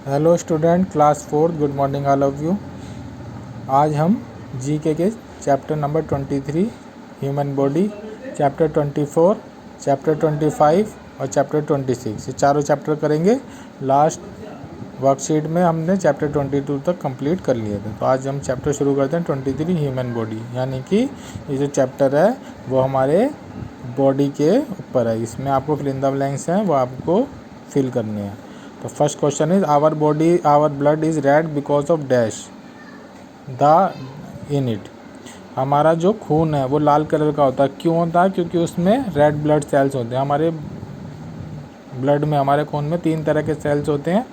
Hello student, class 4, good morning all of you. आज हम GK के chapter number 23 human body, chapter 24, chapter 25 और chapter 26 ये चारों चैप्टर करेंगे। लास्ट वर्कशीट में हमने चैप्टर 22 तक कंप्लीट कर लिए थे। तो आज हम चैप्टर शुरू करते हैं 23 ह्यूमन बॉडी, यानी कि ये जो चैप्टर है वो हमारे बॉडी के ऊपर है। इसमें आपको फिल इन द ब्लैंक्स हैं, वो आपको फिल करने हैं। तो first question is our blood is red because of dash the in it. हमारा जो खून है वो लाल कलर का होता है। क्यों होता है? क्योंकि उसमें रेड ब्लड सेल्स होते हैं। हमारे ब्लड में, हमारे खून में 3 तरह के सेल्स होते हैं।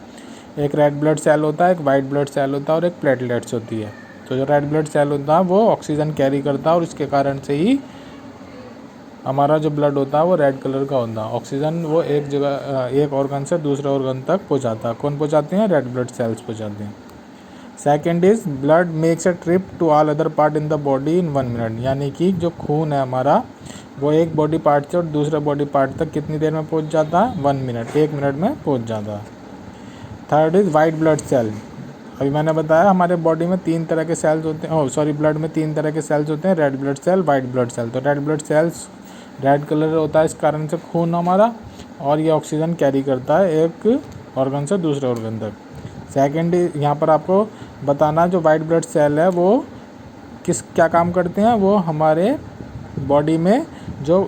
एक रेड ब्लड सेल होता है, एक वाइट ब्लड सेल होता है और एक प्लेटलेट्स होती है। तो जो रेड ब्लड सेल होता है वो ऑक्सीजन कैरी करता है और उसके कारण से ही हमारा जो ब्लड होता है वो रेड कलर का होता है। ऑक्सीजन वो एक जगह, एक ऑर्गन से दूसरे ऑर्गन तक पहुंचाता है। कौन पहुंचाते हैं? रेड ब्लड सेल्स पहुंचाते हैं। Second is blood makes a trip to all other part in the body in 1 minute. यानी कि जो खून है हमारा वो एक बॉडी पार्ट से और दूसरे बॉडी पार्ट तक कितनी देर में पहुंच जाता है? 1 मिनट, 1 मिनट में पहुंच जाता है। Third is white blood cell. अभी मैंने बताया हमारे बॉडी में 3 तरह के सेल्स होते हैं, ब्लड में 3 तरह के सेल्स होते हैं, red blood cell, white blood cell. तो red blood cells red colour होता है, इस कारण से खून हमारा, और ये ऑक्सीजन कैरी करता है एक ऑर्गन से दूसरे ऑर्गन तक। सेकेंड, यहाँ पर आपको बताना जो वाइट ब्लड सेल है वो क्या काम करते हैं? वो हमारे बॉडी में जो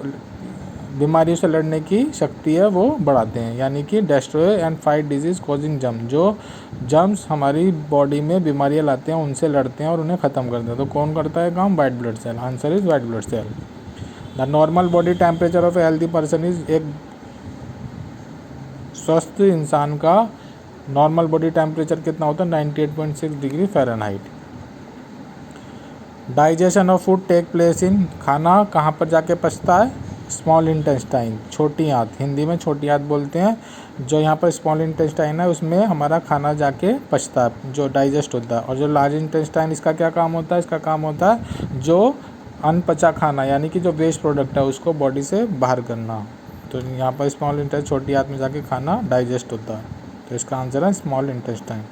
बीमारियों से लड़ने की शक्ति है वो बढ़ाते हैं, यानी कि destroy and fight disease causing germ. जो जर्म्स हमारी बॉडी में बीमारियाँ लाते हैं उनसे लड़ते हैं और उन्हें ख़त्म करते हैं। तो कौन करता है काम? White blood cell. Answer is white blood cell. The normal body temperature of a healthy person is, एक स्वस्थ इंसान का नॉर्मल बॉडी टेम्परेचर कितना होता है? 98.6 degree Fahrenheit. Digestion of food take place in, खाना कहाँ पर जाके पचता है? स्मॉल इंटेस्टाइन, छोटी आंत, हिंदी में छोटी आंत बोलते हैं। जो यहाँ पर स्मॉल इंटेस्टाइन है उसमें हमारा खाना जाके पचता है, जो डाइजेस्ट होता है। और जो लार्ज इंटेस्टाइन, इसका क्या काम होता है? इसका काम होता है जो अनपचा खाना, यानी कि जो वेस्ट प्रोडक्ट है उसको बॉडी से बाहर करना। तो यहाँ पर स्मॉल इंटेस्ट, छोटी आंत में जाके खाना डाइजेस्ट होता है। तो इसका आंसर है small intestine.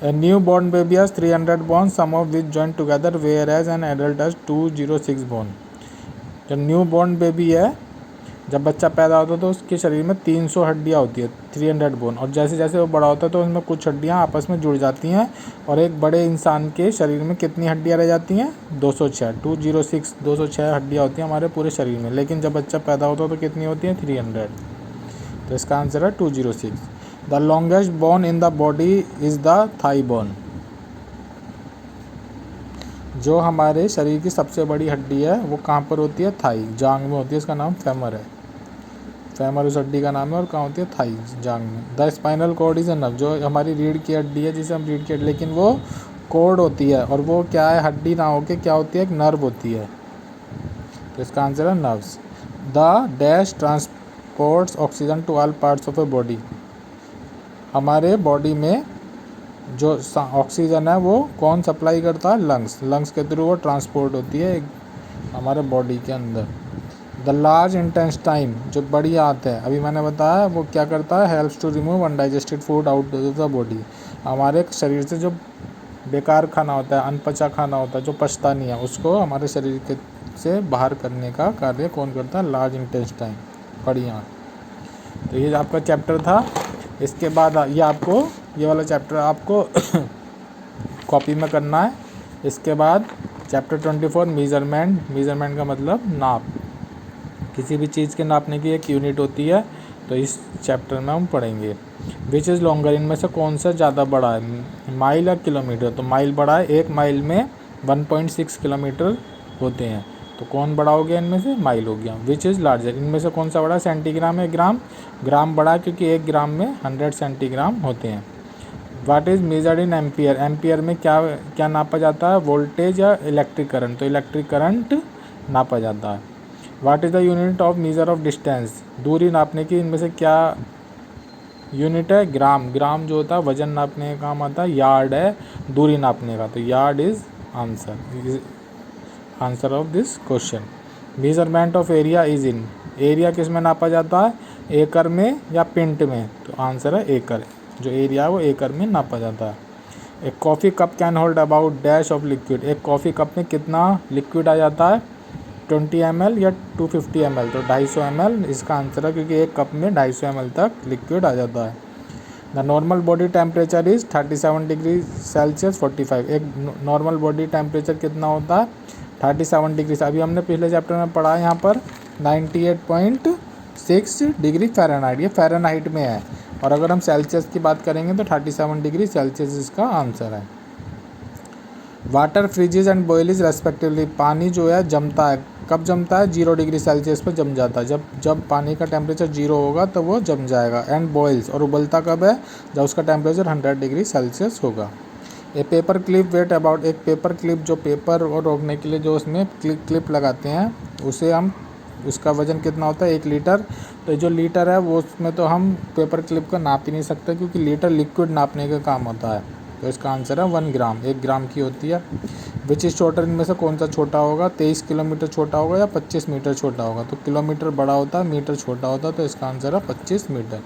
A new born baby has 300 bone, some of which join together, whereas an adult has 206 bone. जो न्यू बॉर्न बेबी है, जब बच्चा पैदा होता है तो उसके शरीर में 300 हड्डियाँ होती है, 300 बोन। और जैसे जैसे वो बड़ा होता है तो उसमें कुछ हड्डियाँ आपस में जुड़ जाती हैं। और एक बड़े इंसान के शरीर में कितनी हड्डियाँ रह जाती हैं? 206 हड्डियाँ होती हैं हमारे पूरे शरीर में। लेकिन जब बच्चा पैदा होता है तो कितनी होती हैं? 300। तो इसका आंसर है 206। The longest bone in the body is the thigh bone. जो हमारे शरीर की सबसे बड़ी हड्डी है वो कहाँ पर होती है? थाई, जांग में होती है। इसका नाम फेमर है। फेमर उस हड्डी का नाम है और कहाँ होती है? थाई, जांग में। The spinal cord is a nerve. जो हमारी रीढ़ की हड्डी है जिसे हम रीढ़ की हड्डी, लेकिन वो कॉर्ड होती है और वो क्या है? हड्डी ना होके क्या होती है? एक नर्व होती है। तो इसका आंसर है nerves. The dash transports oxygen to all parts of a body. हमारे बॉडी में जो ऑक्सीजन है वो कौन सप्लाई करता है? लंग्स। लंग्स के थ्रू वो ट्रांसपोर्ट होती है हमारे बॉडी के अंदर। द लार्ज इंटेस्टाइन, जो बड़ी आंत है, अभी मैंने बताया वो क्या करता है? Helps to remove undigested food out of the body. हमारे शरीर से जो बेकार खाना होता है, अनपचा खाना होता है, जो पचता नहीं है, उसको हमारे शरीर के से बाहर करने का कार्य कौन करता है? लार्ज इंटेस्टाइन, बड़ी आंत। तो ये आपका चैप्टर था। इसके बाद ये वाला चैप्टर आपको कॉपी में करना है। इसके बाद चैप्टर 24 मेजरमेंट का मतलब नाप। किसी भी चीज़ के नापने की एक यूनिट होती है, तो इस चैप्टर में हम पढ़ेंगे। विच इज़ लॉन्गर, इनमें से कौन सा ज़्यादा बड़ा है? माइल या किलोमीटर? तो माइल बड़ा है। 1 माइल में 1.6 किलोमीटर होते हैं। तो कौन बड़ा हो गया इनमें से? माइल हो गया। विच इज़ लार्जर, इनमें से कौन सा बड़ा? सेंटीग्राम या ग्राम? ग्राम बड़ा है क्योंकि 1 ग्राम में 100 सेंटीग्राम होते हैं। What is measured in ampere, ampere में क्या नापा जाता है? वोल्टेज या इलेक्ट्रिक करंट? तो इलेक्ट्रिक करंट नापा जाता है। What is the unit of measure of distance, दूरी नापने की इनमें से क्या यूनिट है? ग्राम। ग्राम जो होता है वजन नापने का काम आता है। यार्ड है दूरी नापने का, तो yard is answer of this question. Measurement of area is in, area किस में नापा जाता है? एकड़ में या पिंट में? तो आंसर है एकड़। जो एरिया है वो एकड़ में नापा जाता है। एक coffee cup can hold about dash of liquid, एक कॉफ़ी कप में कितना लिक्विड आ जाता है, 20 ml या 250 ml, तो 250 ml इसका आंसर है, क्योंकि एक कप में 250 ml तक लिक्विड आ जाता है। The normal body temperature is 37 degree Celsius 45, एक नॉर्मल बॉडी टेम्परेचर कितना होता है 37 डिग्री। अभी हमने पिछले चैप्टर में पढ़ा है यहाँ पर 98.6 डिग्री फ़ारेनहाइट, ये फ़ारेनहाइट में है, और अगर हम सेल्सियस की बात करेंगे तो 37 डिग्री सेल्सियस इसका आंसर है। Water freezes and boils respectively, पानी जो है जमता है, कब जमता है 0 डिग्री सेल्सियस पर जम जाता है, जब पानी का टेम्परेचर 0 होगा तो वो जम जाएगा। एंड बॉइल्स, और उबलता कब है, जब उसका टेम्परेचर 100 डिग्री सेल्सियस होगा। ए पेपर क्लिप वेट अबाउट, एक पेपर क्लिप जो पेपर और रोकने के लिए जो उसमें क्लिप लगाते हैं उसे हम, उसका वज़न कितना होता है 1 लीटर। तो जो लीटर है वो उसमें तो हम पेपर क्लिप का नाप ही नहीं सकते, क्योंकि लीटर लिक्विड नापने का काम होता है। तो इसका आंसर है 1 ग्राम, 1 ग्राम की होती है। विच इज़ शॉर्टर, इनमें से कौन सा छोटा होगा, 23 किलोमीटर छोटा होगा या 25 मीटर छोटा होगा। तो किलोमीटर बड़ा होता है, मीटर छोटा होता है, तो इसका आंसर है 25 मीटर।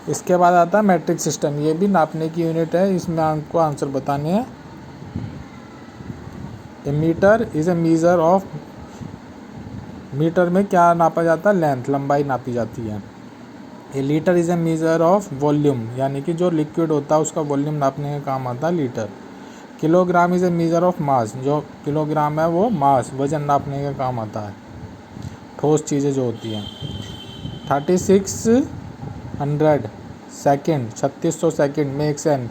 इसके बाद आता है मैट्रिक सिस्टम, ये भी नापने की यूनिट है, इसमें आपको आंसर बताने हैं। A metre is a measure of, metre में क्या नापा जाता है, लेंथ, लंबाई नापी जाती है। A litre is a measure of volume, यानी कि जो लिक्विड होता है उसका वॉल्यूम नापने का काम आता है litre. Kilogram is a measure of mass, जो किलोग्राम है वो मास, वज़न नापने का काम आता है, ठोस चीज़ें जो होती हैं। 3600 second, 3600 second makes an,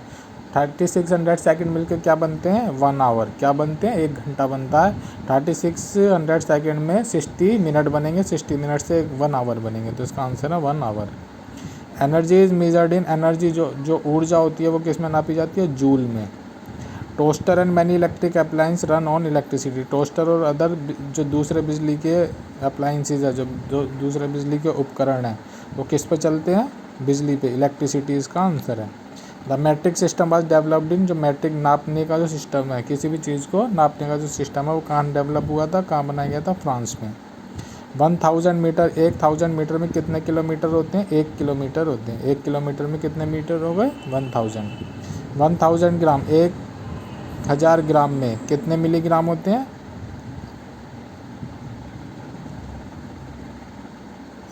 3600 second मिलकर क्या बनते हैं 1 आवर, क्या बनते हैं 1 घंटा बनता है। 3600 सेकेंड में 60 मिनट बनेंगे, 60 मिनट से 1 आवर बनेंगे, तो इसका आंसर है 1 hour. Energy is measured in, energy जो ऊर्जा होती है वो किस में नापी जाती है, जूल में। Toaster and many electric appliance run on electricity, toaster और अदर जो दूसरे बिजली के अप्लायंसेज है, जो दूसरे बिजली के उपकरण हैं वो किस पे चलते हैं, बिजली पे, इलेक्ट्रिसिटी इसका आंसर है। The matric system was developed in, जो मैट्रिक नापने का जो सिस्टम है, किसी भी चीज़ को नापने का जो सिस्टम है वो कहाँ डेवलप हुआ था, कहाँ बनाया गया था, फ्रांस में। 1000 मीटर, 1000 मीटर में कितने किलोमीटर होते हैं, 1 किलोमीटर होते हैं। 1 किलोमीटर में कितने मीटर हो गए 1000। 1000 ग्राम, 1000 ग्राम में कितने मिलीग्राम होते हैं,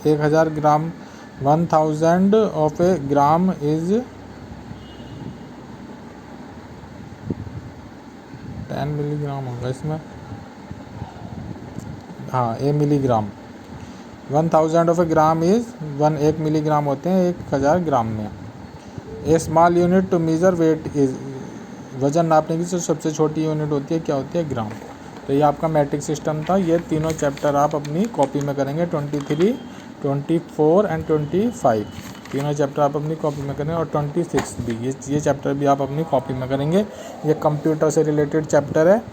1000 gram, 1000 of a gram is 10 milligram होगा इसमें, हाँ a milligram. 1000 of a gram is 1 milligram होते हैं 1000 ग्राम में। A small unit to measure weight is, वज़न नापने की जो सबसे छोटी यूनिट होती है क्या होती है, ग्राम। तो ये आपका मैट्रिक सिस्टम था। ये तीनों चैप्टर आप अपनी कॉपी में करेंगे, 23, 24 एंड 25, तीनों चैप्टर आप अपनी कॉपी में करेंगे, और 26 भी, ये चैप्टर भी आप अपनी कॉपी में करेंगे। ये कंप्यूटर से रिलेटेड चैप्टर है।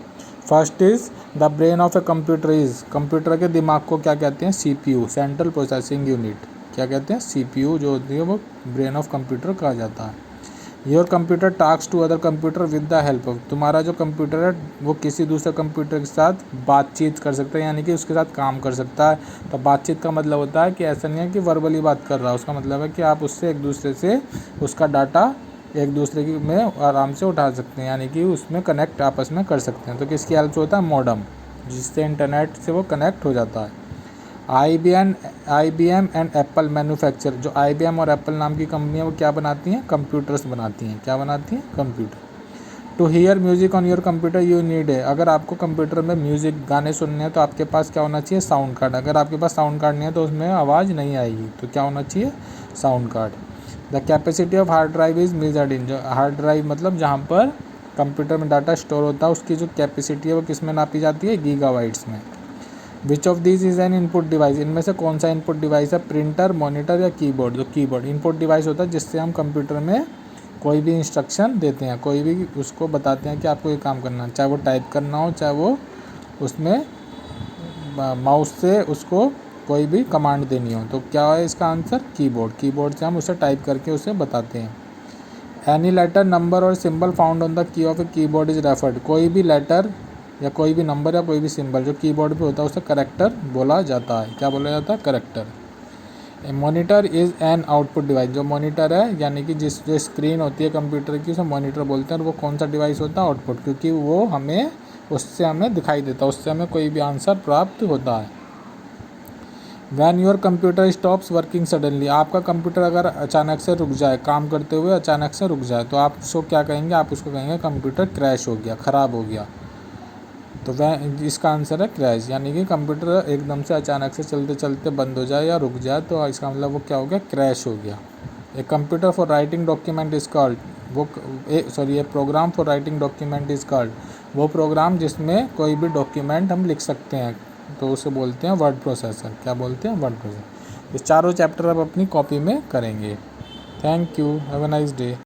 First is the brain of a computer is, computer के दिमाग को क्या कहते हैं, CPU, सेंट्रल प्रोसेसिंग यूनिट, क्या कहते हैं, CPU जो होती है वो ब्रेन ऑफ कंप्यूटर कहा जाता है। Your computer task to other computer with the help of, तुम्हारा जो कंप्यूटर है वो किसी दूसरे कंप्यूटर के साथ बातचीत कर सकता है, यानी कि उसके साथ काम कर सकता है। तो बातचीत का मतलब होता है कि ऐसा नहीं है कि वर्बली बात कर रहा है, उसका मतलब है कि आप उससे एक दूसरे से उसका डाटा एक दूसरे की में आराम से उठा सकते हैं, यानी कि उसमें कनेक्ट आपस में कर सकते हैं। तो किसकी हेल्प से होता है, मॉडम, जिससे इंटरनेट से वो कनेक्ट हो जाता है। IBM एंड एप्पल मैन्युफैक्चर, जो IBM और एप्पल नाम की कंपनी है वो क्या बनाती हैं, कंप्यूटर्स बनाती हैं, क्या बनाती हैं, computer. To hear music on your computer you need है, अगर आपको कंप्यूटर में म्यूजिक गाने सुनने हैं तो आपके पास क्या होना चाहिए, साउंड कार्ड। अगर आपके पास साउंड कार्ड नहीं है तो उसमें आवाज़ नहीं आएगी, तो क्या होना चाहिए, sound card. The capacity of hard drive is measured इन, जो हार्ड ड्राइव मतलब जहाँ पर कंप्यूटर में डाटा स्टोर होता है उसकी जो कैपेसिटी है वो किस में नापी जाती है, गीगाबाइट्स में। Which of this is an input device, इनमें से कौन सा इनपुट डिवाइस है, प्रिंटर, मॉनिटर या कीबोर्ड। जो कीबोर्ड इनपुट डिवाइस होता है जिससे हम कंप्यूटर में कोई भी इंस्ट्रक्शन देते हैं, कोई भी उसको बताते हैं कि आपको ये काम करना है, चाहे वो टाइप करना हो, चाहे वो उसमें माउस से उसको कोई भी कमांड देनी हो। तो क्या है इसका आंसर, कीबोर्ड। कीबोर्ड से हम उसे टाइप करके उसे बताते हैं। एनी लेटर, नंबर और symbol found on the key of a keyboard is referred, कोई भी लेटर या कोई भी नंबर या कोई भी सिंबल जो कीबोर्ड पे होता है उसे करेक्टर बोला जाता है, क्या बोला जाता है, character. Monitor is an output device, जो मॉनिटर है यानी कि जो स्क्रीन होती है कंप्यूटर की उसे मॉनिटर बोलते हैं। और वो कौन सा डिवाइस होता है? आउटपुट, क्योंकि वो उससे हमें दिखाई देता है, उससे हमें कोई भी आंसर प्राप्त होता है। When your computer stops working suddenly, आपका कंप्यूटर अगर अचानक से रुक जाए, काम करते हुए अचानक से रुक जाए, तो आप उसको क्या कहेंगे? आप उसको कहेंगे कंप्यूटर क्रैश हो गया, ख़राब हो गया। तो वह इसका आंसर है क्रैश, यानी कि कंप्यूटर एकदम से अचानक से चलते चलते बंद हो जाए या रुक जाए, तो इसका मतलब वो क्या हो गया? क्रैश हो गया। A computer for writing document is called, a program for writing document is called, वो प्रोग्राम जिसमें कोई भी डॉक्यूमेंट हम लिख सकते हैं, तो उसे बोलते हैं वर्ड प्रोसेसर। क्या बोलते हैं? Word processor. ये चारों चैप्टर अब अपनी कॉपी में करेंगे। Thank you, have a nice day.